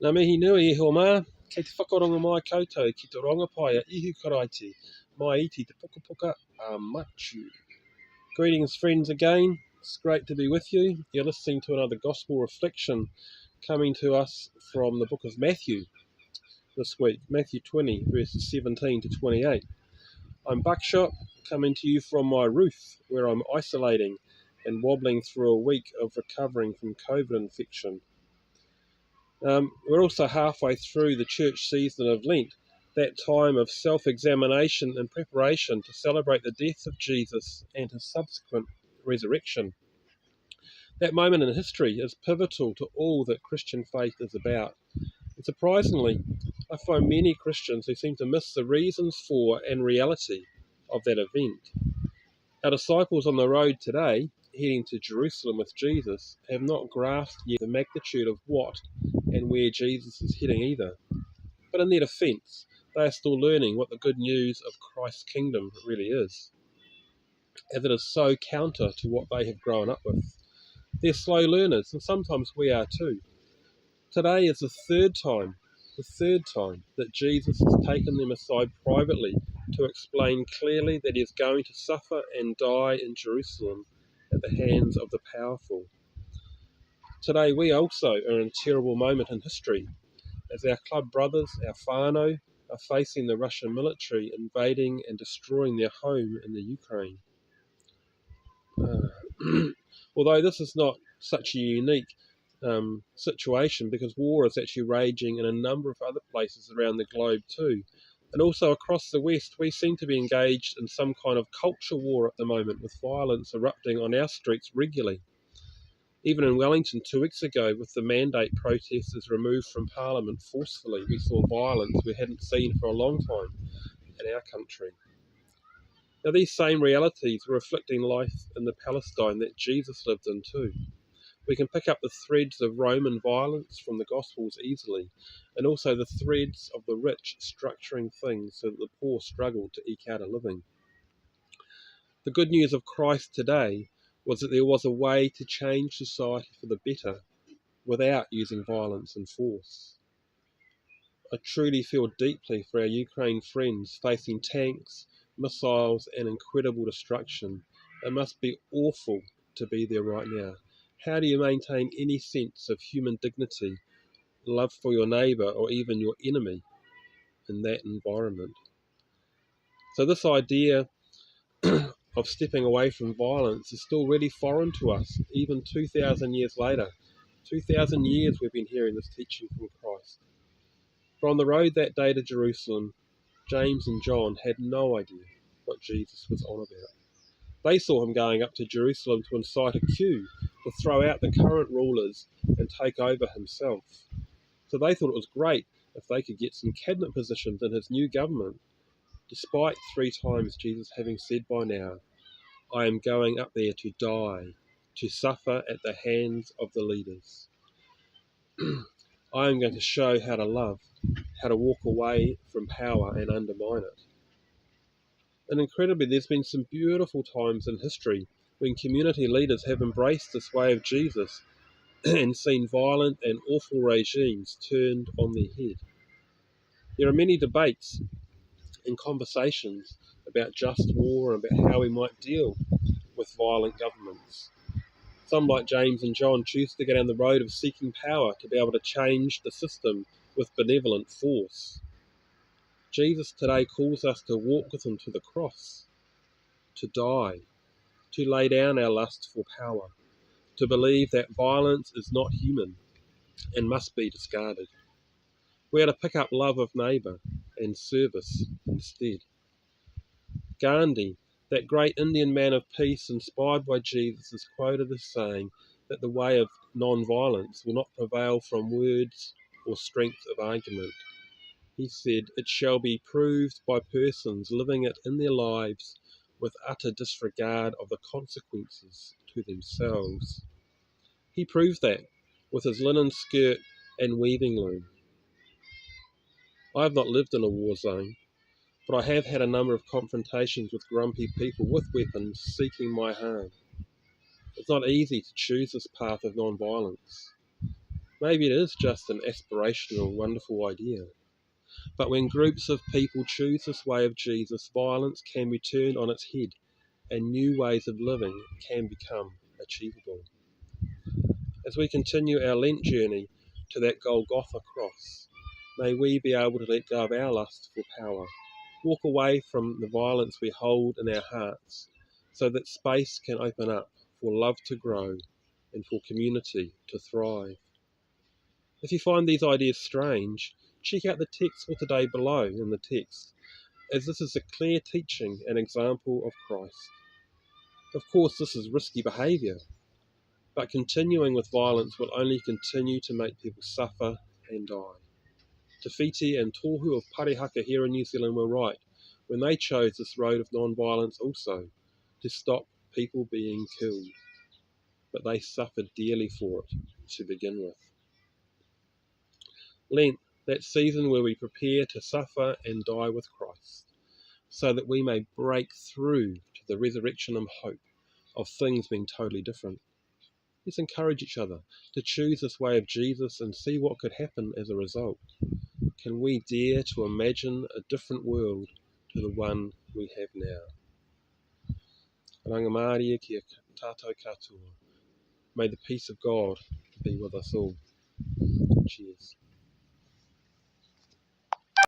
Nā mihi nui e hoa mā, kei te whakaronga mai koutou ki te rongopai a ihu karaiti, mai iti te pukapuka a machu. Greetings friends again, it's great to be with you. You're listening to another gospel reflection coming to us from the book of Matthew this week, Matthew 20 verses 17 to 28. I'm Buckshot, coming to you from my roof where I'm isolating and wobbling through a week of recovering from COVID infection. We're also halfway through the church season of Lent, that time of self-examination and preparation to celebrate the death of Jesus and his subsequent resurrection. That moment in history is pivotal to all that Christian faith is about. And surprisingly, I find many Christians who seem to miss the reasons for and reality of that event. Our disciples on the road today, heading to Jerusalem with Jesus, have not grasped yet the magnitude of what and where Jesus is heading either. But in their defence, they are still learning what the good news of Christ's kingdom really is, as it is so counter to what they have grown up with. They're slow learners, and sometimes we are too. Today is the third time that Jesus has taken them aside privately to explain clearly that he is going to suffer and die in Jerusalem at the hands of the powerful. Today we also are in a terrible moment in history, as our club brothers, our whānau, are facing the Russian military invading and destroying their home in the Ukraine. Although this is not such a unique situation, because war is actually raging in a number of other places around the globe too. And also across the West, we seem to be engaged in some kind of culture war at the moment, with violence erupting on our streets regularly. Even in Wellington 2 weeks ago, with the mandate protesters removed from Parliament forcefully, we saw violence we hadn't seen for a long time in our country. Now, these same realities were reflecting life in the Palestine that Jesus lived in too. We can pick up the threads of Roman violence from the Gospels easily, and also the threads of the rich structuring things so that the poor struggled to eke out a living. The good news of Christ today was that there was a way to change society for the better without using violence and force. I truly feel deeply for our Ukraine friends facing tanks, missiles and incredible destruction. It must be awful to be there right now. How do you maintain any sense of human dignity, love for your neighbour or even your enemy in that environment? So this idea of stepping away from violence is still really foreign to us, even 2,000 years later. 2,000 years we've been hearing this teaching from Christ. But on the road that day to Jerusalem, James and John had no idea what Jesus was on about. They saw him going up to Jerusalem to incite a coup, to throw out the current rulers and take over himself. So they thought it was great if they could get some cabinet positions in his new government, despite 3 times Jesus having said by now, I am going up there to die, to suffer at the hands of the leaders. I am going to show how to love, how to walk away from power and undermine it. And incredibly, there's been some beautiful times in history when community leaders have embraced this way of Jesus and seen violent and awful regimes turned on their head. There are many debates and conversations about just war and about how we might deal with violent governments. Some, like James and John, choose to go down the road of seeking power to be able to change the system with benevolent force. Jesus today calls us to walk with him to the cross, to die, to lay down our lust for power, to believe that violence is not human and must be discarded. We are to pick up love of neighbour and service instead. Gandhi, that great Indian man of peace inspired by Jesus, is quoted as saying that the way of non-violence will not prevail from words or strength of argument. He said, it shall be proved by persons living it in their lives with utter disregard of the consequences to themselves. He proved that with his linen skirt and weaving loom. I have not lived in a war zone, but I have had a number of confrontations with grumpy people with weapons seeking my harm. It's not easy to choose this path of non-violence. Maybe it is just an aspirational, wonderful idea. But when groups of people choose this way of Jesus, violence can be turned on its head and new ways of living can become achievable. As we continue our Lent journey to that Golgotha cross, may we be able to let go of our lust for power, walk away from the violence we hold in our hearts, so that space can open up for love to grow and for community to thrive. If you find these ideas strange, check out the text for today below in the text, as this is a clear teaching and example of Christ. Of course, this is risky behaviour, but continuing with violence will only continue to make people suffer and die. Te Whiti and Tohu of Parihaka here in New Zealand were right when they chose this road of non-violence also, to stop people being killed. But they suffered dearly for it to begin with. Lent, that season where we prepare to suffer and die with Christ, so that we may break through to the resurrection and hope of things being totally different. Let's encourage each other to choose this way of Jesus and see what could happen as a result. Can we dare to imagine a different world to the one we have now? Rangamāria kia tātou katoa. May the peace of God be with us all. Cheers.